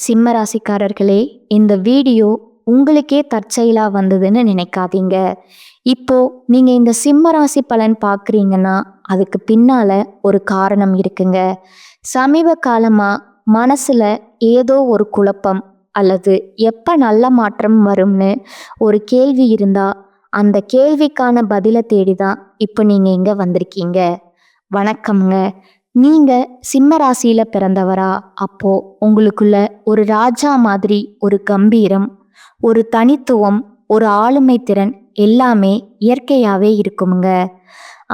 சிம்ம ராசிக்காரர்களே, இந்த வீடியோ உங்களுக்கே தற்செயலா வந்ததுன்னு நினைக்காதீங்க. இப்போ நீங்க இந்த சிம்ம ராசி பலன் பார்க்குறீங்கன்னா அதுக்கு பின்னால ஒரு காரணம் இருக்குங்க. சமீப காலமா மனசுல ஏதோ ஒரு குழப்பம் அல்லது எப்ப நல்ல மாற்றம் வரும்னு ஒரு கேள்வி இருந்தா அந்த கேள்விக்கான பதிலை தேடி தான் இப்போ நீங்க இங்க வந்திருக்கீங்க. வணக்கம்ங்க. நீங்க சிம்ம ராசியில பிறந்தவரா? அப்போ உங்களுக்குள்ள ஒரு ராஜா மாதிரி ஒரு கம்பீரம், ஒரு தனித்துவம், ஒரு ஆளுமை திறன் எல்லாமே இயற்கையாவே இருக்குமுங்க.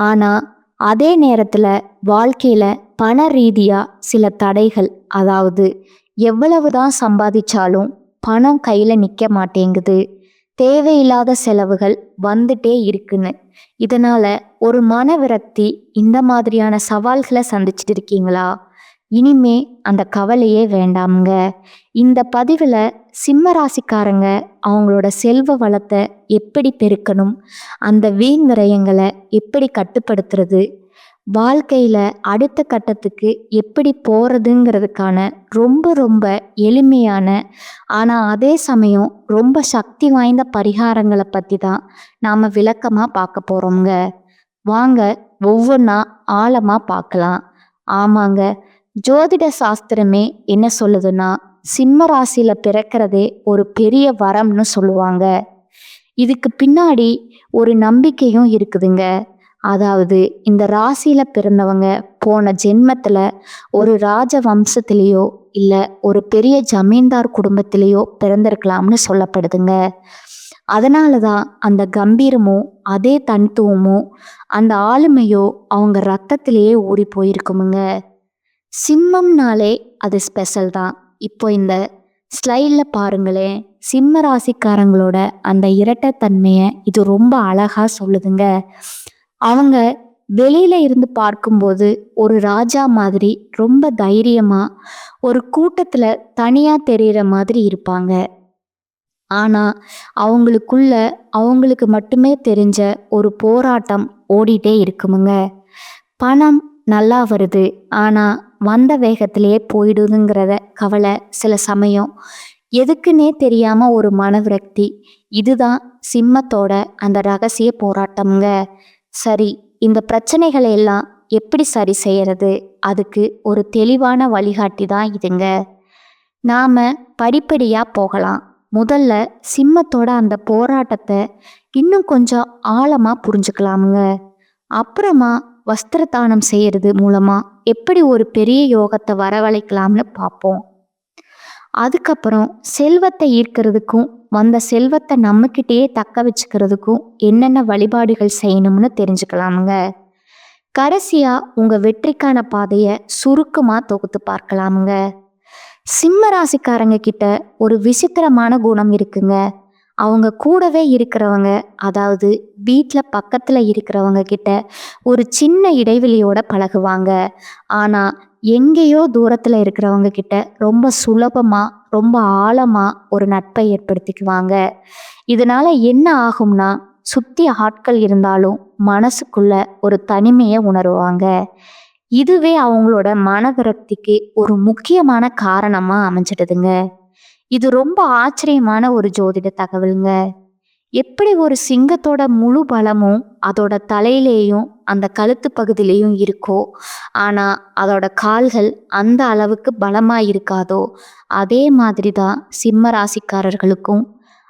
ஆனா அதே நேரத்துல வாழ்க்கையில பண ரீதியா சில தடைகள், அதாவது எவ்வளவுதான் சம்பாதிச்சாலும் பணம் கையில நிக்க மாட்டேங்குது, தேவையில்லாத செலவுகள் வந்துட்டே இருக்குன்னு, இதனால ஒரு மன விரக்தி, இந்த மாதிரியான சவால்களை சந்திச்சுட்டு இருக்கீங்களா? இனிமே அந்த கவலையே வேண்டாமுங்க. இந்த பதிவில் சிம்ம ராசிக்காரங்க அவங்களோட செல்வ வளத்தை எப்படி பெருக்கணும், அந்த வீண் விரயங்களை எப்படி கட்டுப்படுத்துறது, வாழ்க்கையில் அடுத்த கட்டத்துக்கு எப்படி போகிறதுங்கிறதுக்கான ரொம்ப ரொம்ப எளிமையான ஆனால் அதே சமயம் ரொம்ப சக்தி வாய்ந்த பரிகாரங்களை பற்றி தான் நாம் விளக்கமாக பார்க்க போகிறோங்க. வாங்க ஒவ்வொன்றா ஆழமாக பார்க்கலாம். ஆமாங்க, ஜோதிட சாஸ்திரமே என்ன சொல்லுதுன்னா, சிம்ம ராசியில் பிறக்கிறதே ஒரு பெரிய வரம்னு சொல்லுவாங்க. இதுக்கு பின்னாடி ஒரு நம்பிக்கையும் இருக்குதுங்க. அதாவது இந்த ராசியில பிறந்தவங்க போன ஜென்மத்துல ஒரு ராஜ வம்சத்திலேயோ இல்ல ஒரு பெரிய ஜமீன்தார் குடும்பத்திலேயோ பிறந்திருக்கலாம்னு சொல்லப்படுதுங்க. அதனாலதான் அந்த கம்பீரமோ அதே தனித்துவமோ அந்த ஆளுமையோ அவங்க ரத்தத்திலேயே ஊறி போயிருக்குமுங்க. சிம்மம்னாலே அது ஸ்பெஷல் தான். இப்போ இந்த ஸ்லைட்ல பாருங்களேன், சிம்ம ராசிக்காரங்களோட அந்த இரட்டைத்தன்மையை இது ரொம்ப அழகா சொல்லுதுங்க. அவங்க வெளியில இருந்து பார்க்கும்போது ஒரு ராஜா மாதிரி ரொம்ப தைரியமா ஒரு கூட்டத்துல தனியா தெரிகிற மாதிரி இருப்பாங்க. ஆனா அவங்களுக்குள்ள அவங்களுக்கு மட்டுமே தெரிஞ்ச ஒரு போராட்டம் ஓடிட்டே இருக்குமுங்க. பணம் நல்லா வருது, ஆனா வந்த வேகத்திலேயே போயிடுதுங்கிறத கவலை, சில சமயம் எதுக்குன்னே தெரியாம ஒரு மனவிரக்தி. இதுதான் சிம்மத்தோட அந்த ரகசிய போராட்டம்ங்க. சரி, இந்த பிரச்சனைகளை எல்லாம் எப்படி சரி செய்யறது? அதுக்கு ஒரு தெளிவான வழிகாட்டி தான் இதுங்க. நாம படிப்படியா போகலாம். முதல்ல சிம்மத்தோட அந்த போராட்டத்தை இன்னும் கொஞ்சம் ஆழமா புரிஞ்சுக்கலாமுங்க. அப்புறமா வஸ்திர தானம் செய்யறது மூலமா எப்படி ஒரு பெரிய யோகத்தை வரவழைக்கலாம்னு பார்ப்போம். அதுக்கப்புறம் செல்வத்தை ஈர்க்கிறதுக்கும் வந்த செல்வத்தை நம்மக்கிட்டேயே தக்க வச்சுக்கிறதுக்கும் என்னென்ன வழிபாடுகள் செய்யணும்னு தெரிஞ்சுக்கலாமுங்க. கடைசியா உங்க வெற்றிக்கான பாதையை சுருக்கமா தொகுத்து பார்க்கலாமுங்க. சிம்ம ராசிக்காரங்க கிட்ட ஒரு விசித்திரமான குணம் இருக்குங்க. அவங்க கூடவே இருக்கிறவங்க, அதாவது வீட்டில் பக்கத்தில் இருக்கிறவங்க கிட்ட ஒரு சின்ன இடைவெளியோட பழகுவாங்க. ஆனால் எங்கேயோ தூரத்தில் இருக்கிறவங்க கிட்ட ரொம்ப சுலபமாக ரொம்ப ஆழமாக ஒரு நட்பை ஏற்படுத்திக்குவாங்க. இதனால என்ன ஆகும்னா, சுற்றி ஆட்கள் இருந்தாலும் மனசுக்குள்ள ஒரு தனிமையை உணருவாங்க. இதுவே அவங்களோட மனவிரக்திக்கு ஒரு முக்கியமான காரணமாக அமைஞ்சிடுதுங்க. இது ரொம்ப ஆச்சரியமான ஒரு ஜோதிட தகவலுங்க. எப்படி ஒரு சிங்கத்தோட முழு பலமும் அதோட தலையிலேயும் அந்த கழுத்து பகுதியிலையும் இருக்கோ, ஆனா அதோட கால்கள் அந்த அளவுக்கு பலமா இருக்காதோ, அதே மாதிரி தான் சிம்ம ராசிக்காரர்களுக்கும்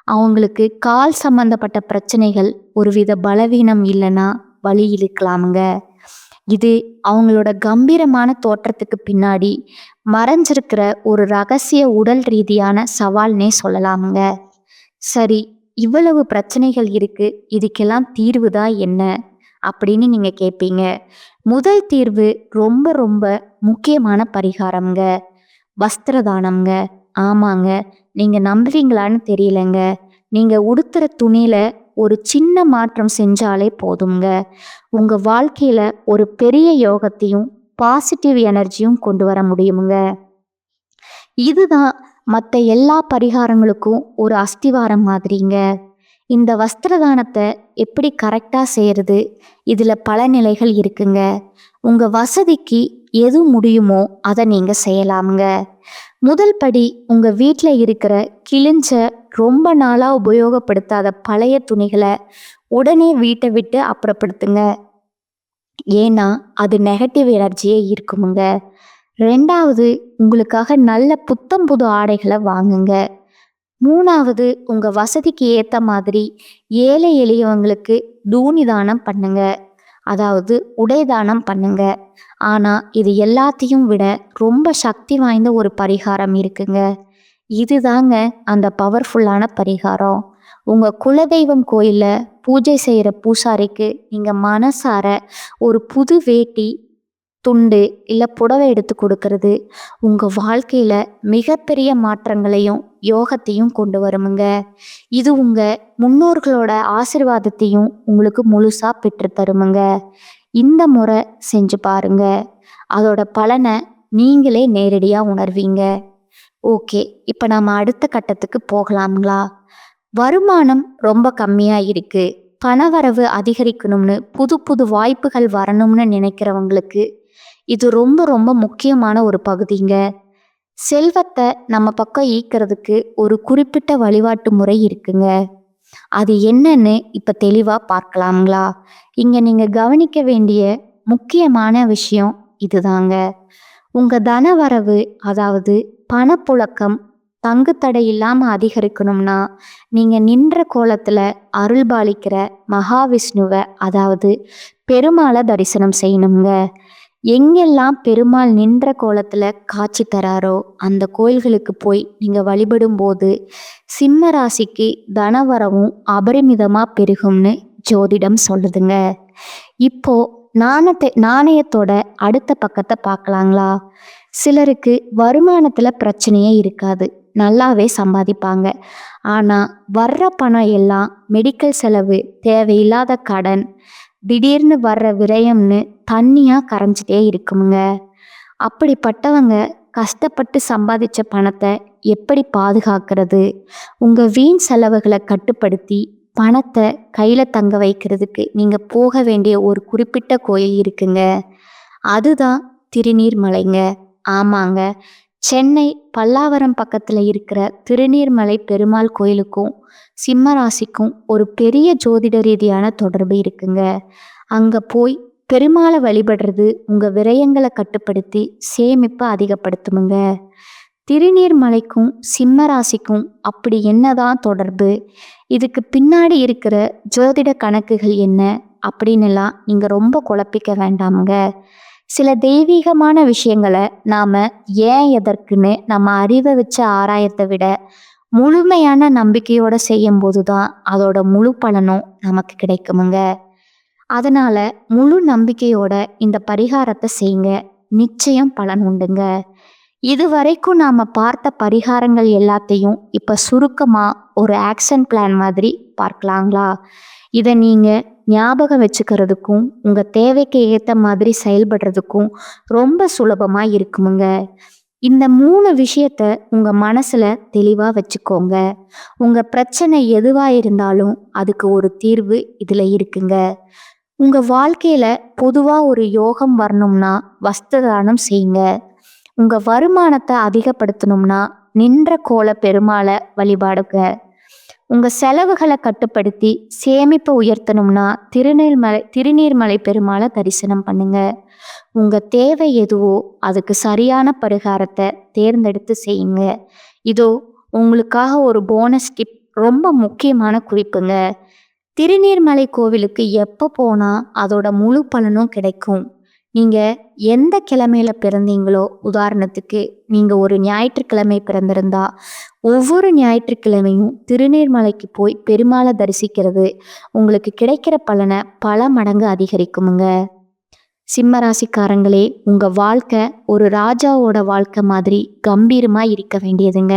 அவங்களுக்கு கால் சம்பந்தப்பட்ட பிரச்சனைகள் ஒருவித பலவீனம் இல்லைன்னா வலி இழுக்கலாமுங்க. இது அவங்களோட கம்பீரமான தோற்றத்துக்கு பின்னாடி மறைஞ்சிருக்கிற ஒரு ரகசிய உடல் ரீதியான சவால்னே சொல்லலாமுங்க. சரி, இவ்வளவு பிரச்சனைகள் இருக்கு, இதுக்கெல்லாம் தீர்வு தான் என்ன அப்படின்னு நீங்க கேட்பீங்க. முதல் தீர்வு ரொம்ப ரொம்ப முக்கியமான பரிகாரம்ங்க, வஸ்திரதானம்ங்க. ஆமாங்க, நீங்க நம்புவீங்களான்னு தெரியலங்க, நீங்க உடுத்துற துணியில ஒரு சின்ன மாற்றம் செஞ்சாலே போதுங்க, உங்க வாழ்க்கையில ஒரு பெரிய யோகத்தையும் பாசிட்டிவ் எனர்ஜியும் கொண்டு வர முடியுமுங்க. இதுதான் மற்ற எல்லா பரிகாரங்களுக்கும் ஒரு அஸ்திவாரம் மாதிரிங்க. இந்த வஸ்திரதானத்தை எப்படி கரெக்டாக செய்கிறது, இதில் பல நிலைகள் இருக்குங்க. உங்கள் வசதிக்கு எது முடியுமோ அதை நீங்கள் செய்யலாமுங்க. முதல் படி, உங்கள் வீட்டில் இருக்கிற கிழிஞ்ச ரொம்ப நாளாக உபயோகப்படுத்தாத பழைய துணிகளை உடனே வீட்டை விட்டு அப்புறப்படுத்துங்க. ஏன்னா அது நெகட்டிவ் எனர்ஜியே இருக்குமுங்க. ரெண்டாவது, உங்களுக்காக நல்ல புத்தம் புது ஆடைகளை வாங்குங்க. மூணாவது, உங்கள் வசதிக்கு ஏற்ற மாதிரி ஏழை எளியவங்களுக்கு தூணி தானம் பண்ணுங்க, அதாவது உடை தானம் பண்ணுங்க. ஆனால் இது எல்லாத்தையும் விட ரொம்ப சக்தி வாய்ந்த ஒரு பரிகாரம் இருக்குங்க. இதுதாங்க அந்த பவர்ஃபுல்லான பரிகாரம். உங்கள் குலதெய்வம் கோயிலில் பூஜை செய்கிற பூசாரிக்கு நீங்கள் மனசார ஒரு புது வேட்டி, துண்டு இல்லை புடவை எடுத்து கொடுக்கறது உங்கள் வாழ்க்கையில் மிகப்பெரிய மாற்றங்களையும் யோகத்தையும் கொண்டு வருமுங்க. இது உங்கள் முன்னோர்களோட ஆசீர்வாதத்தையும் உங்களுக்கு முழுசாக பெற்றுத்தருமுங்க. இந்த முறை செஞ்சு பாருங்க, அதோட பலனை நீங்களே நேரடியாக உணர்வீங்க. ஓகே, இப்போ நாம் அடுத்த கட்டத்துக்கு போகலாங்களா? வருமானம் ரொம்ப கம்மியாக இருக்கு, பணவரவு அதிகரிக்கணும்னு புது புது வாய்ப்புகள் வரணும்னு நினைக்கிறவங்களுக்கு இது ரொம்ப ரொம்ப முக்கியமான ஒரு பகுதிங்க. செல்வத்தை நம்ம பக்கம் ஈர்க்கிறதுக்கு ஒரு குறிப்பிட்ட வழிபாட்டு முறை இருக்குங்க. அது என்னன்னு இப்போ தெளிவாக பார்க்கலாங்களா? இங்கே நீங்கள் கவனிக்க வேண்டிய முக்கியமான விஷயம் இதுதாங்க. உங்கள் தனவரவு, அதாவது பணப்புழக்கம் தங்குத்தடை இல்லாமல் அதிகரிக்கணும்னா நீங்கள் நின்ற கோலத்தில் அருள்பாலிக்கிற மகாவிஷ்ணுவை, அதாவது பெருமாளை தரிசனம் செய்யணுங்க. எங்கெல்லாம் பெருமாள் நின்ற கோலத்தில் காட்சி தராரோ அந்த கோயில்களுக்கு போய் நீங்கள் வழிபடும் போது சிம்ம ராசிக்கு தனவரவும் அபரிமிதமாக பெருகும்னு ஜோதிடம் சொல்லுதுங்க. இப்போ நாணயத்தோட அடுத்த பக்கத்தை பார்க்கலாங்களா? சிலருக்கு வருமானத்தில் பிரச்சனையே இருக்காது, நல்லாவே சம்பாதிப்பாங்க. ஆனால் வர்ற பணம் எல்லாம் மெடிக்கல் செலவு, தேவையில்லாத கடன், திடீர்னு வர்ற விரயம்னு தண்ணியாக கரைஞ்சிட்டே இருக்குமுங்க. அப்படிப்பட்டவங்க கஷ்டப்பட்டு சம்பாதிச்ச பணத்தை எப்படி பாதுகாக்கிறது? உங்கள் வீண் செலவுகளை கட்டுப்படுத்தி பணத்தை கையில் தங்க வைக்கிறதுக்கு நீங்கள் போக வேண்டிய ஒரு குறிப்பிட்ட கோயில் இருக்குங்க. அதுதான் திருநீர்மலைங்க. ஆமாங்க, சென்னை பல்லாவரம் பக்கத்தில் இருக்கிற திருநீர்மலை பெருமாள் கோயிலுக்கும் சிம்ம ராசிக்கும் ஒரு பெரிய ஜோதிட ரீதியான தொடர்பு இருக்குங்க. அங்கே போய் பெருமாளை வழிபடுறது உங்கள் விரயங்களை கட்டுப்படுத்தி சேமிப்பை அதிகப்படுத்துமுங்க. திருநீர்மலைக்கும் சிம்ம ராசிக்கும் அப்படி என்னதான் தொடர்பு? இதுக்கு பின்னாடி இருக்கிற ஜோதிட கணக்குகள் என்ன அப்படின்னுலாம் நீங்கள் ரொம்ப குழப்பிக்க வேண்டாமுங்க. சில தெய்வீகமான விஷயங்களை நாம் ஏன் எதற்குன்னு நம்ம அறிவை வச்சு ஆராயத்தை விட முழுமையான நம்பிக்கையோடு செய்யும்போது தான் அதோட முழு பலனும் நமக்கு கிடைக்குமுங்க. அதனால் முழு நம்பிக்கையோட இந்த பரிகாரத்தை செய்யுங்க, நிச்சயம் பலன் உண்டுங்க. இதுவரைக்கும் நாம் பார்த்த பரிகாரங்கள் எல்லாத்தையும் இப்போ சுருக்கமாக ஒரு ஆக்ஷன் பிளான் மாதிரி பார்க்கலாங்களா? இதை நீங்கள் ஞாபகம் வச்சுக்கிறதுக்கும் உங்கள் தேவைக்கு ஏற்ற மாதிரி செயல்படுறதுக்கும் ரொம்ப சுலபமாக இருக்குமுங்க. இந்த 3 விஷயத்த உங்கள் மனசில் தெளிவாக வச்சுக்கோங்க. உங்கள் பிரச்சனை எதுவாக இருந்தாலும் அதுக்கு ஒரு தீர்வு இதில் இருக்குங்க. உங்கள் வாழ்க்கையில் பொதுவாக ஒரு யோகம் வரணும்னா வஸ்திர தானம் செய்யுங்க. உங்கள் வருமானத்தை அதிகப்படுத்தணும்னா நின்ற கோல பெருமாளை வழிபாடுங்க. உங்கள் செலவுகளை கட்டுப்படுத்தி சேமிப்பை உயர்த்தணும்னா திருநீர்மலை பெருமாளை தரிசனம் பண்ணுங்க. உங்கள் தேவை எதுவோ அதுக்கு சரியான பரிகாரத்தை தேர்ந்தெடுத்து செய்யுங்க. இதோ உங்களுக்காக ஒரு போனஸ் டிப், ரொம்ப முக்கியமான குறிப்புங்க. திருநீர்மலை கோவிலுக்கு எப்போ போனால் அதோட முழு பலனும் கிடைக்கும்? நீங்கள் எந்த கிழமையில பிறந்தீங்களோ, உதாரணத்துக்கு நீங்கள் ஒரு ஞாயிற்றுக்கிழமை பிறந்திருந்தா ஒவ்வொரு ஞாயிற்றுக்கிழமையும் திருநீர்மலைக்கு போய் பெருமாளை தரிசிக்கிறது உங்களுக்கு கிடைக்கிற பலனை பல மடங்கு அதிகரிக்குமுங்க. சிம்மராசிக்காரங்களே, உங்கள் வாழ்க்கை ஒரு ராஜாவோட வாழ்க்கை மாதிரி கம்பீரமாக இருக்க வேண்டியதுங்க.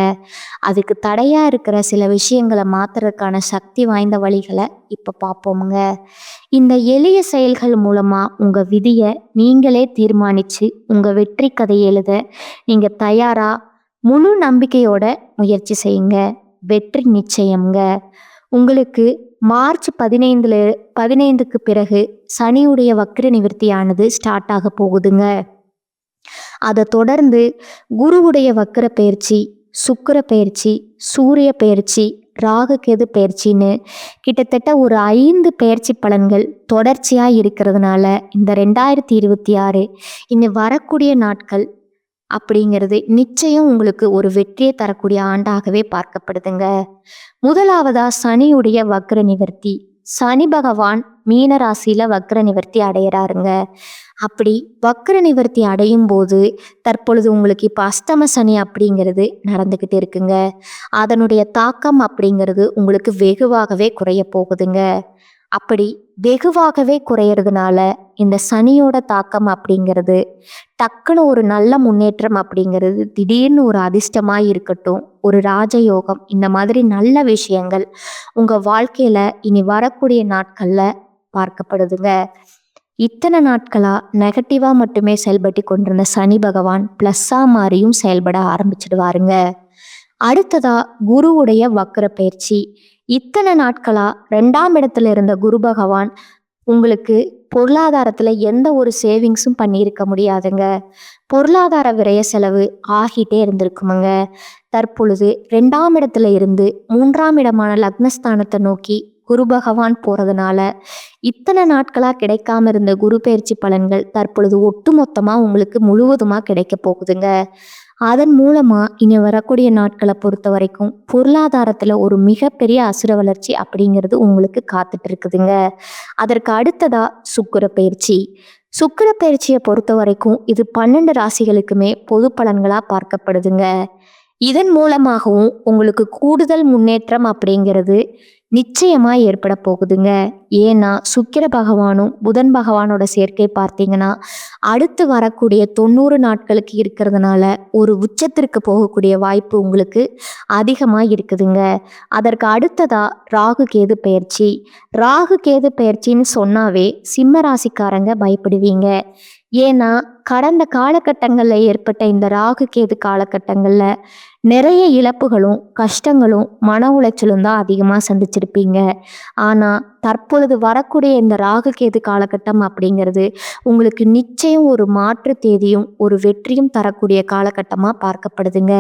அதுக்கு தடையாக இருக்கிற சில விஷயங்களை மாற்றுறதுக்கான சக்தி வாய்ந்த வழிகளை இப்போ பார்ப்போமுங்க. இந்த எளிய செயல்கள் மூலமாக உங்கள் விதியை நீங்களே தீர்மானித்து உங்கள் வெற்றி கதையை எழுத நீங்கள் தயாராக முழு நம்பிக்கையோட முயற்சி செய்யுங்க. வெற்றி நிச்சயம்ங்க. உங்களுக்கு மார்ச் 15க்கு பிறகு சனியுடைய வக்ர நிவர்த்தியானது ஸ்டார்ட் ஆக போகுதுங்க. அதை தொடர்ந்து குருவுடைய வக்கர பயிற்சி, சுக்கிர பயிற்சி, சூரிய பயிற்சி, ராகு கேது பயிற்சின்னு கிட்டத்தட்ட ஒரு 5 பயிற்சி பலன்கள் தொடர்ச்சியாக இருக்கிறதுனால இந்த 2026 இனி வரக்கூடிய நாட்கள் அப்படிங்கிறது நிச்சயம் உங்களுக்கு ஒரு வெற்றியை தரக்கூடிய ஆண்டாகவே பார்க்கப்படுதுங்க. முதலாவதா சனியுடைய வக்ர நிவர்த்தி. சனி பகவான் மீன ராசியில வக்ர நிவர்த்தி அடையிறாருங்க. அப்படி வக்ர நிவர்த்தி அடையும் போது தற்பொழுது உங்களுக்கு இப்போ அஷ்டம சனி அப்படிங்கிறது நடந்துக்கிட்டு இருக்குங்க. அதனுடைய தாக்கம் அப்படிங்கிறது உங்களுக்கு வெகுவாகவே குறைய போகுதுங்க. அப்படி வெகுவாகவே குறையிறதுனால இந்த சனியோட தாக்கம் அப்படிங்கிறது டக்குன்னு ஒரு நல்ல முன்னேற்றம் அப்படிங்கிறது, திடீர்னு ஒரு அதிர்ஷ்டமாக இருக்கட்டும், ஒரு ராஜயோகம், இந்த மாதிரி நல்ல விஷயங்கள் உங்கள் வாழ்க்கையில் இனி வரக்கூடிய நாட்களில் பார்க்கப்படுதுங்க. இத்தனை நாட்களாக நெகட்டிவாக மட்டுமே செயல்பட்டு கொண்டிருந்த சனி பகவான் ப்ளஸ்ஸாக மாறியும் செயல்பட ஆரம்பிச்சிடுவாருங்க. அடுத்ததா குருவுடைய வக்ர பயிற்சி. இத்தனை நாட்களா 2ஆம் இடத்துல இருந்த குரு பகவான் உங்களுக்கு பொருளாதாரத்தில் எந்த ஒரு சேவிங்ஸும் பண்ணியிருக்க முடியாதுங்க. பொருளாதார விரய செலவு ஆகிட்டே இருந்திருக்குமுங்க. தற்பொழுது 2ஆம் இடத்துல இருந்து 3ஆம் இடமான லக்னஸ்தானத்தை நோக்கி குரு பகவான் போகிறதுனால இத்தனை நாட்களாக கிடைக்காம இருந்த குரு பயிற்சி பலன்கள் தற்பொழுது ஒட்டுமொத்தமாக உங்களுக்கு முழுவதுமாக கிடைக்க போகுதுங்க. அதன் மூலமாக இனி வரக்கூடிய நாட்களை பொறுத்த வரைக்கும் பொருளாதாரத்தில் ஒரு மிகப்பெரிய அசுர வளர்ச்சி அப்படிங்கிறது உங்களுக்கு காத்துட்டு இருக்குதுங்க. அதற்கு அடுத்ததா சுக்கிர பயிற்சி. சுக்கிர பயிற்சியை பொறுத்த வரைக்கும் இது 12 ராசிகளுக்குமே பொது பலன்களாக பார்க்கப்படுதுங்க. இதன் மூலமாகவும் உங்களுக்கு கூடுதல் முன்னேற்றம் அப்படிங்கிறது நிச்சயமாக ஏற்பட போகுதுங்க. ஏன்னா சுக்கிர பகவானும் புதன் பகவானோட சேர்க்கை பார்த்தீங்கன்னா அடுத்து வரக்கூடிய 90 நாட்களுக்கு இருக்கிறதுனால ஒரு உச்சத்திற்கு போகக்கூடிய வாய்ப்பு உங்களுக்கு அதிகமாக இருக்குதுங்க. அதற்கு அடுத்ததா ராகு கேது பயிற்சி. ராகு கேது பயிற்சின்னு சொன்னாவே சிம்ம ராசிக்காரங்க பயப்படுவீங்க. ஏன்னா கடந்த காலகட்டங்களில் ஏற்பட்ட இந்த ராகு கேது காலகட்டங்களில் நிறைய இழப்புகளும் கஷ்டங்களும் மன உளைச்சலும் தான் அதிகமாக சந்திச்சிருப்பீங்க. ஆனால் தற்பொழுது வரக்கூடிய இந்த ராகு கேது காலகட்டம் அப்படிங்கிறது உங்களுக்கு நிச்சயம் ஒரு மாற்று தேதியும் ஒரு வெற்றியும் தரக்கூடிய காலகட்டமாக பார்க்கப்படுதுங்க.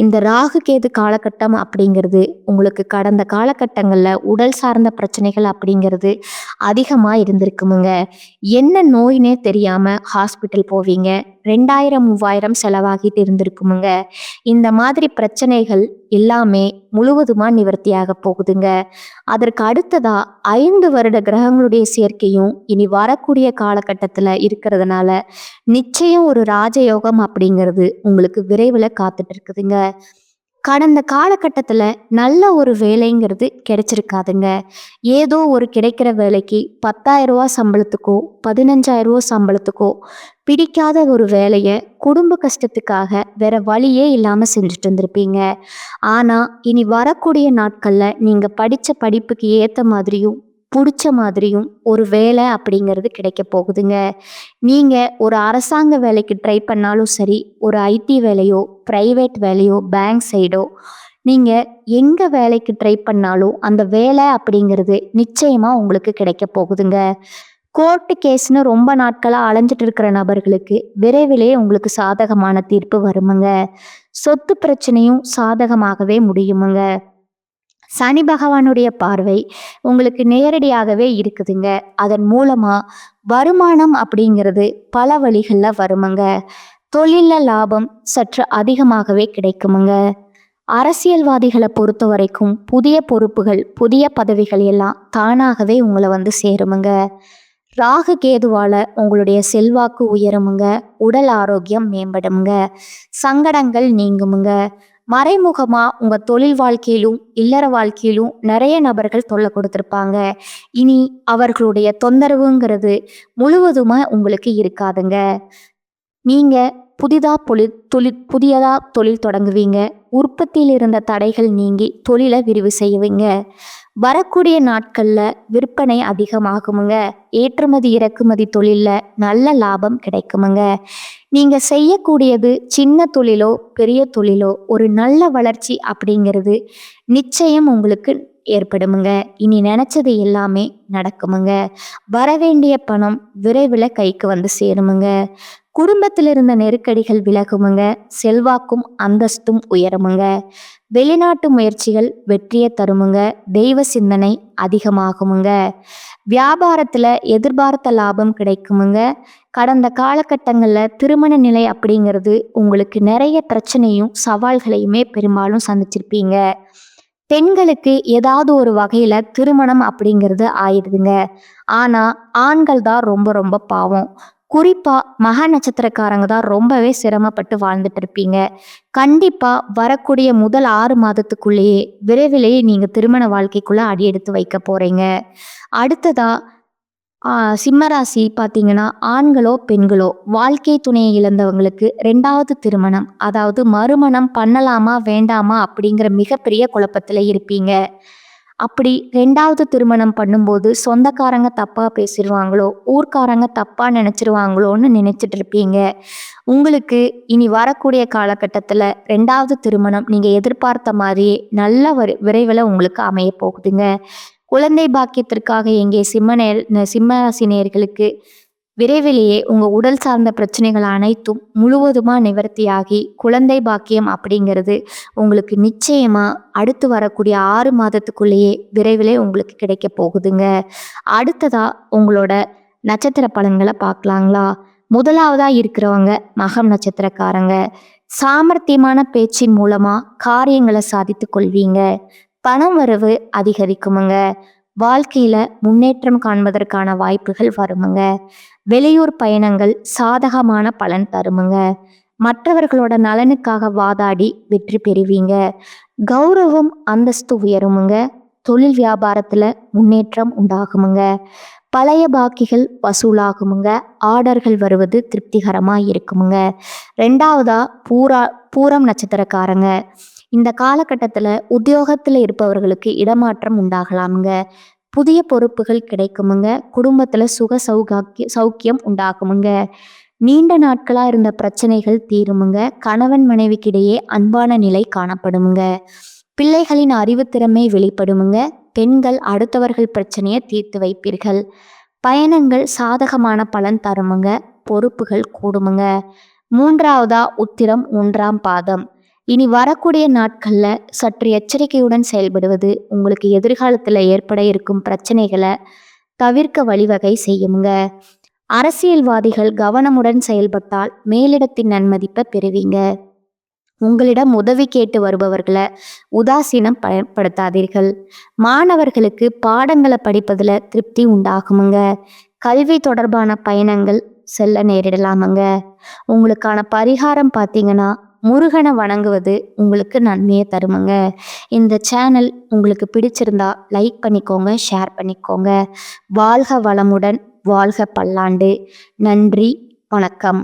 இந்த ராகு கேது காலகட்டம் அப்படிங்கிறது உங்களுக்கு கடந்த காலகட்டங்களில் உடல் சார்ந்த பிரச்சனைகள் அப்படிங்கிறது அதிகமாக இருந்திருக்குமுங்க. என்ன நோயினே தெரியாமல் ஹாஸ்பிட்டல் போவீங்க, 2000-3000 செலவாகிட்டு இருந்திருக்குமுங்க. இந்த மாதிரி பிரச்சனைகள் எல்லாமே முழுவதுமா நிவர்த்தியாக போகுதுங்க. அதற்கு அடுத்ததா 5 வருட கிரகங்களுடைய சேர்க்கையும் இனி வரக்கூடிய காலகட்டத்தில் இருக்கிறதுனால நிச்சயம் ஒரு ராஜயோகம் அப்படிங்கிறது உங்களுக்கு விரைவில் காத்துட்டு இருக்குதுங்க. கடந்த காலகட்டத்தில் நல்ல ஒரு வேலைங்கிறது கிடைச்சிருக்காதுங்க. ஏதோ ஒரு கிடைக்கிற வேலைக்கு 10,000 ரூபா சம்பளத்துக்கோ 15,000 ரூபா சம்பளத்துக்கோ பிடிக்காத ஒரு வேலையை குடும்ப கஷ்டத்துக்காக வேற வழியே இல்லாமல் செஞ்சுட்டு இருந்திருப்பீங்க. ஆனால் இனி வரக்கூடிய நாட்களில் நீங்கள் படித்த படிப்புக்கு ஏற்ற மாதிரியும் பிடிச்ச மாதிரியும் ஒரு வேலை அப்படிங்கிறது கிடைக்க போகுதுங்க. நீங்கள் ஒரு அரசாங்க வேலைக்கு ட்ரை பண்ணாலும் சரி, ஒரு ஐடி வேலையோ ப்ரைவேட் வேலையோ பேங்க் சைடோ நீங்கள் எங்கே வேலைக்கு ட்ரை பண்ணாலும் அந்த வேலை அப்படிங்கிறது நிச்சயமாக உங்களுக்கு கிடைக்க போகுதுங்க. கோர்ட்டு கேஸ்னு ரொம்ப நாட்களாக அலைஞ்சிட்டு இருக்கிற நபர்களுக்கு விரைவிலே உங்களுக்கு சாதகமான தீர்ப்பு வருமுங்க. சொத்து பிரச்சனையும் சாதகமாகவே முடியுமுங்க. சனி பகவானுடைய பார்வை உங்களுக்கு நேரடியாகவே இருக்குதுங்க. அதன் மூலமாக வருமானம் அப்படிங்கிறது பல வழிகளில் வருமுங்க. தொழிலில் லாபம் சற்று அதிகமாகவே கிடைக்குமுங்க. அரசியல்வாதிகளை பொறுத்த வரைக்கும் புதிய பொறுப்புகள் புதிய பதவிகள் எல்லாம் தானாகவே உங்களை வந்து சேருமுங்க. ராகு கேதுவால் உங்களுடைய செல்வாக்கு உயருமுங்க. உடல் ஆரோக்கியம் மேம்படுமுங்க. சங்கடங்கள் நீங்குமுங்க. மறைமுகமாக உங்கள் தொழில் வாழ்க்கையிலும் இல்லற வாழ்க்கையிலும் நிறைய நபர்கள் தொல்லை கொடுத்துருப்பாங்க. இனி அவர்களுடைய தொந்தரவுங்கிறது முழுவதுமாக உங்களுக்கு இருக்காதுங்க. நீங்கள் புதியதாக தொழில் தொடங்குவீங்க. உற்பத்தியில் இருந்த தடைகள் நீங்கி தொழிலை விரிவு செய்வீங்க. வரக்கூடிய நாட்களில் விற்பனை அதிகமாகுமுங்க. ஏற்றுமதி இறக்குமதி தொழிலில் நல்ல லாபம் கிடைக்குமுங்க. நீங்கள் செய்யக்கூடியது சின்ன தொழிலோ பெரிய தொழிலோ ஒரு நல்ல வளர்ச்சி அப்படிங்கிறது நிச்சயம் உங்களுக்கு ஏற்படுமுங்க. இனி நினச்சது எல்லாமே நடக்குமுங்க. வரவேண்டிய பணம் விரைவில் கைக்கு வந்து சேருமுங்க. குடும்பத்தில் இருந்த நெருக்கடிகள் விலகுமுங்க. செல்வாக்கும் அந்தஸ்தும் உயருமுங்க. வெளிநாட்டு முயற்சிகள் வெற்றியை தருமுங்க. தெய்வ சிந்தனை அதிகமாகுமுங்க. வியாபாரத்தில் எதிர்பார்த்த லாபம் கிடைக்குமுங்க. கடந்த காலகட்டங்களில் திருமண நிலை அப்படிங்கிறது உங்களுக்கு நிறைய பிரச்சனையும் சவால்களையுமே பெரும்பாலும் சந்திச்சிருப்பீங்க. பெண்களுக்கு ஏதாவது ஒரு வகையில் திருமணம் அப்படிங்கிறது ஆயிடுதுங்க. ஆனால் ஆண்கள் தான் ரொம்ப ரொம்ப பாவம். குறிப்பாக மக நட்சத்திரக்காரங்க தான் ரொம்பவே சிரமப்பட்டு வாழ்ந்துட்டு இருப்பீங்க. கண்டிப்பாக வரக்கூடிய முதல் 6 மாதத்துக்குள்ளேயே விரைவிலேயே நீங்கள் திருமண வாழ்க்கைக்குள்ளே அடியெடுத்து வைக்க போகிறீங்க. அடுத்ததா சிம்மராசி பார்த்தீங்கன்னா, ஆண்களோ பெண்களோ வாழ்க்கை துணையை இழந்தவங்களுக்கு 2வது திருமணம், அதாவது மறுமணம் பண்ணலாமா வேண்டாமா அப்படிங்கிற மிகப்பெரிய குழப்பத்தில் இருப்பீங்க. அப்படி 2வது திருமணம் பண்ணும்போது சொந்தக்காரங்க தப்பாக பேசிடுவாங்களோ, ஊர்க்காரங்க தப்பாக நினச்சிருவாங்களோன்னு நினச்சிட்டு இருப்பீங்க. உங்களுக்கு இனி வரக்கூடிய காலகட்டத்தில் 2வது திருமணம் நீங்கள் எதிர்பார்த்த மாதிரியே நல்ல விரைவில் உங்களுக்கு அமைய போகுதுங்க. குழந்தை பாக்கியத்திற்காக எங்கே சிம்மராசி நேயர்களுக்கு விரைவிலேயே உங்கள் உடல் சார்ந்த பிரச்சனைகள் அனைத்தும் முழுவதுமாக நிவர்த்தியாகி குழந்தை பாக்கியம் அப்படிங்கிறது உங்களுக்கு நிச்சயமாக அடுத்து வரக்கூடிய 6 மாதத்துக்குள்ளேயே விரைவிலே உங்களுக்கு கிடைக்க போகுதுங்க. அடுத்ததாக உங்களோட நட்சத்திர பலன்களை பார்க்கலாங்களா? முதலாவதாக இருக்கிறவங்க மகம் நட்சத்திரக்காரங்க. சாமர்த்தியமான பேச்சின் மூலமாக காரியங்களை சாதித்து கொள்வீங்க. பணம் வரவு அதிகரிக்குமுங்க. வாழ்க்கையில் முன்னேற்றம் காண்பதற்கான வாய்ப்புகள் வருமுங்க. வெளியூர் பயணங்கள் சாதகமான பலன் தருமுங்க. மற்றவர்களோட நலனுக்காக வாதாடி வெற்றி பெறுவீங்க. கௌரவம் அந்தஸ்து உயருமுங்க. தொழில் வியாபாரத்தில் முன்னேற்றம் உண்டாகுமுங்க. பழைய பாக்கிகள் வசூலாகுமுங்க. ஆர்டர்கள் வருவது திருப்திகரமாக இருக்குமுங்க. 2வதா பூரம் நட்சத்திரக்காரங்க. இந்த காலகட்டத்தில் உத்தியோகத்தில் இருப்பவர்களுக்கு இடமாற்றம் உண்டாகலாமுங்க. புதிய பொறுப்புகள் கிடைக்குமுங்க. குடும்பத்தில் சுக சௌக்கியம் உண்டாகுமுங்க. நீண்ட நாட்களாக இருந்த பிரச்சனைகள் தீருமுங்க. கணவன் மனைவிக்கிடையே அன்பான நிலை காணப்படுமுங்க. பிள்ளைகளின் அறிவுத்திறமை வெளிப்படுமுங்க. பெண்கள் அடுத்தவர்கள் பிரச்சனையை தீர்த்து வைப்பீர்கள். பயணங்கள் சாதகமான பலன் தருமுங்க. பொறுப்புகள் கூடுமுங்க. 3வதா உத்திரம் 1ஆம் பாதம். இனி வரக்கூடிய நாட்களில் சற்று எச்சரிக்கையுடன் செயல்படுவது உங்களுக்கு எதிர்காலத்தில் ஏற்பட இருக்கும் பிரச்சனைகளை தவிர்க்க வழிவகை செய்யுங்க. அரசியல்வாதிகள் கவனமுடன் செயல்பட்டால் மேலிடத்தின் நன்மதிப்பை பெறுவீங்க. உங்களிடம் உதவி கேட்டு வருபவர்களை உதாசீனம் பயன்படுத்தாதீர்கள். மாணவர்களுக்கு பாடங்களை படிப்பதில் திருப்தி உண்டாகுமுங்க. கல்வி தொடர்பான பயணங்கள் செல்ல நேரிடலாமுங்க. உங்களுக்கான பரிகாரம் பார்த்தீங்கன்னா, முருகனை வணங்குவது உங்களுக்கு நன்மையை தருமுங்க. இந்த சேனல் உங்களுக்கு பிடிச்சிருந்தா லைக் பண்ணிக்கோங்க, ஷேர் பண்ணிக்கோங்க. வாழ்க வளமுடன், வாழ்க பல்லாண்டு. நன்றி, வணக்கம்.